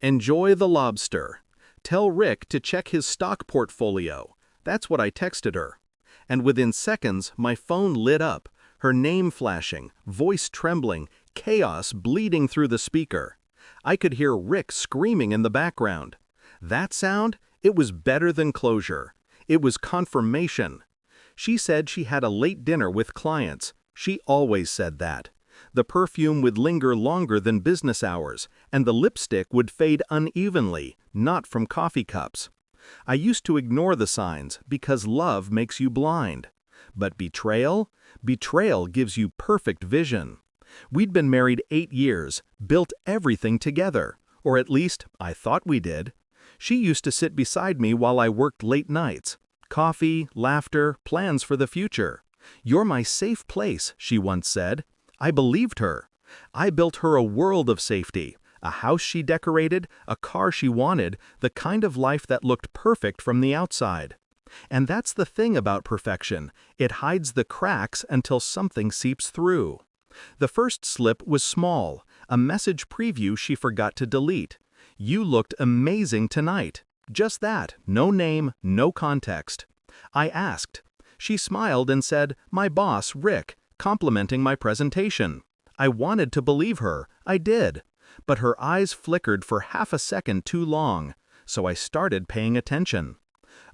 Enjoy the lobster. Tell Rick to check his stock portfolio. That's what I texted her. And within seconds, my phone lit up, her name flashing, voice trembling, chaos bleeding through the speaker. I could hear Rick screaming in the background. That sound? It was better than closure. It was confirmation. She said she had a late dinner with clients. She always said that. The perfume would linger longer than business hours, and the lipstick would fade unevenly, not from coffee cups. I used to ignore the signs because love makes you blind. But betrayal? Betrayal gives you perfect vision. We'd been married 8 years, built everything together, or at least I thought we did. She used to sit beside me while I worked late nights. Coffee, laughter, plans for the future. "You're my safe place," she once said. I believed her. I built her a world of safety, a house she decorated, a car she wanted, the kind of life that looked perfect from the outside. And that's the thing about perfection. It hides the cracks until something seeps through. The first slip was small, a message preview she forgot to delete. "You looked amazing tonight." Just that, no name, no context. I asked. She smiled and said, "My boss, Rick, complimenting my presentation." I wanted to believe her. I did. But her eyes flickered for half a second too long, so I started paying attention.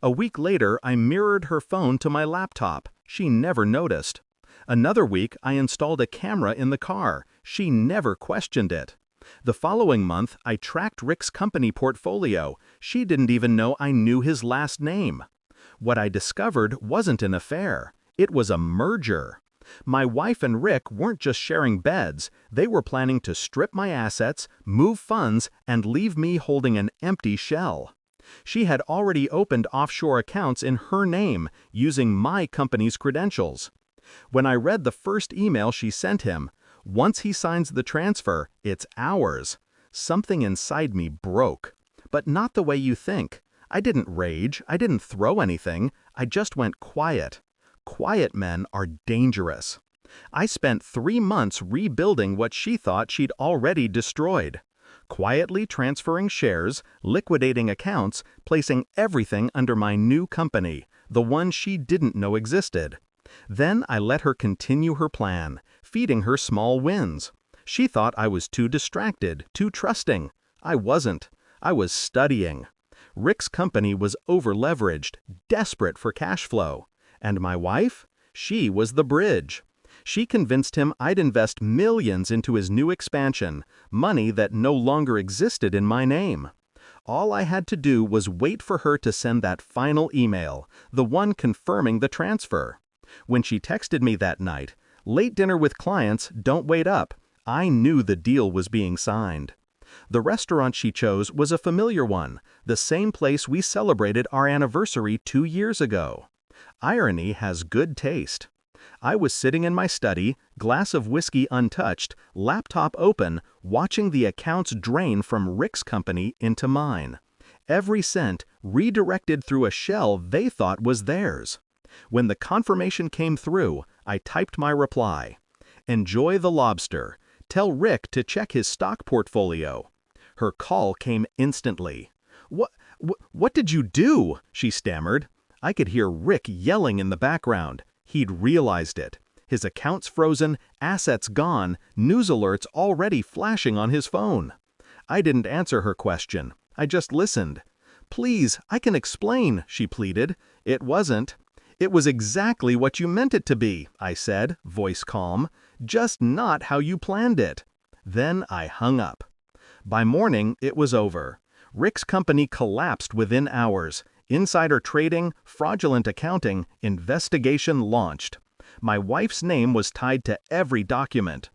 A week later, I mirrored her phone to my laptop. She never noticed. Another week, I installed a camera in the car. She never questioned it. The following month, I tracked Rick's company portfolio. She didn't even know I knew his last name. What I discovered wasn't an affair. It was a merger. My wife and Rick weren't just sharing beds. They were planning to strip my assets, move funds, and leave me holding an empty shell. She had already opened offshore accounts in her name, using my company's credentials. When I read the first email she sent him, "Once he signs the transfer, it's ours," something inside me broke. But not the way you think. I didn't rage, I didn't throw anything, I just went quiet. Quiet men are dangerous. I spent 3 months rebuilding what she thought she'd already destroyed. Quietly transferring shares, liquidating accounts, placing everything under my new company, the one she didn't know existed. Then I let her continue her plan, feeding her small wins. She thought I was too distracted, too trusting. I wasn't. I was studying. Rick's company was over-leveraged, desperate for cash flow. And my wife? She was the bridge. She convinced him I'd invest millions into his new expansion, money that no longer existed in my name. All I had to do was wait for her to send that final email, the one confirming the transfer. When she texted me that night, "Late dinner with clients, don't wait up," I knew the deal was being signed. The restaurant she chose was a familiar one, the same place we celebrated our anniversary 2 years ago. Irony has good taste. I was sitting in my study, glass of whiskey untouched, laptop open, watching the accounts drain from Rick's company into mine. Every cent redirected through a shell they thought was theirs. When the confirmation came through, I typed my reply. "Enjoy the lobster. Tell Rick to check his stock portfolio." Her call came instantly. What did you do?" she stammered. I could hear Rick yelling in the background. He'd realized it. His accounts frozen, assets gone, news alerts already flashing on his phone. I didn't answer her question. I just listened. "Please, I can explain," she pleaded. "It wasn't." "It was exactly what you meant it to be," I said, voice calm. "Just not how you planned it." Then I hung up. By morning, it was over. Rick's company collapsed within hours. Insider trading, fraudulent accounting, investigation launched. My wife's name was tied to every document.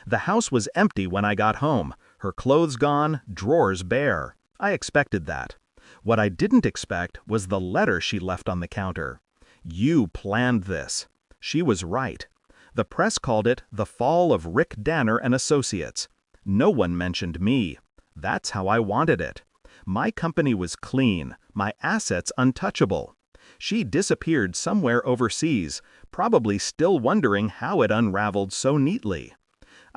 The house was empty when I got home, her clothes gone, drawers bare. I expected that. What I didn't expect was the letter she left on the counter. "You planned this." She was right. The press called it the fall of Rick Danner and Associates. No one mentioned me. That's how I wanted it. My company was clean, my assets untouchable. She disappeared somewhere overseas, probably still wondering how it unraveled so neatly.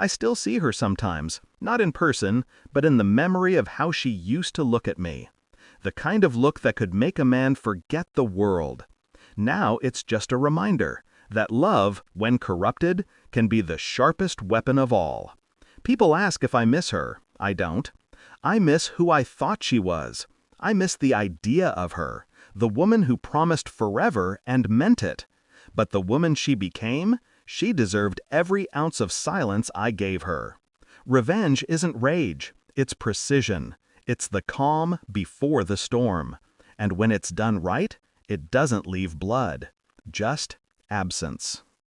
I still see her sometimes, not in person, but in the memory of how she used to look at me. The kind of look that could make a man forget the world. Now it's just a reminder that love, when corrupted, can be the sharpest weapon of all. People ask if I miss her. I don't. I miss who I thought she was. I miss the idea of her, the woman who promised forever and meant it. But the woman she became, she deserved every ounce of silence I gave her. Revenge isn't rage, it's precision. It's the calm before the storm. And when it's done right, it doesn't leave blood, just absence.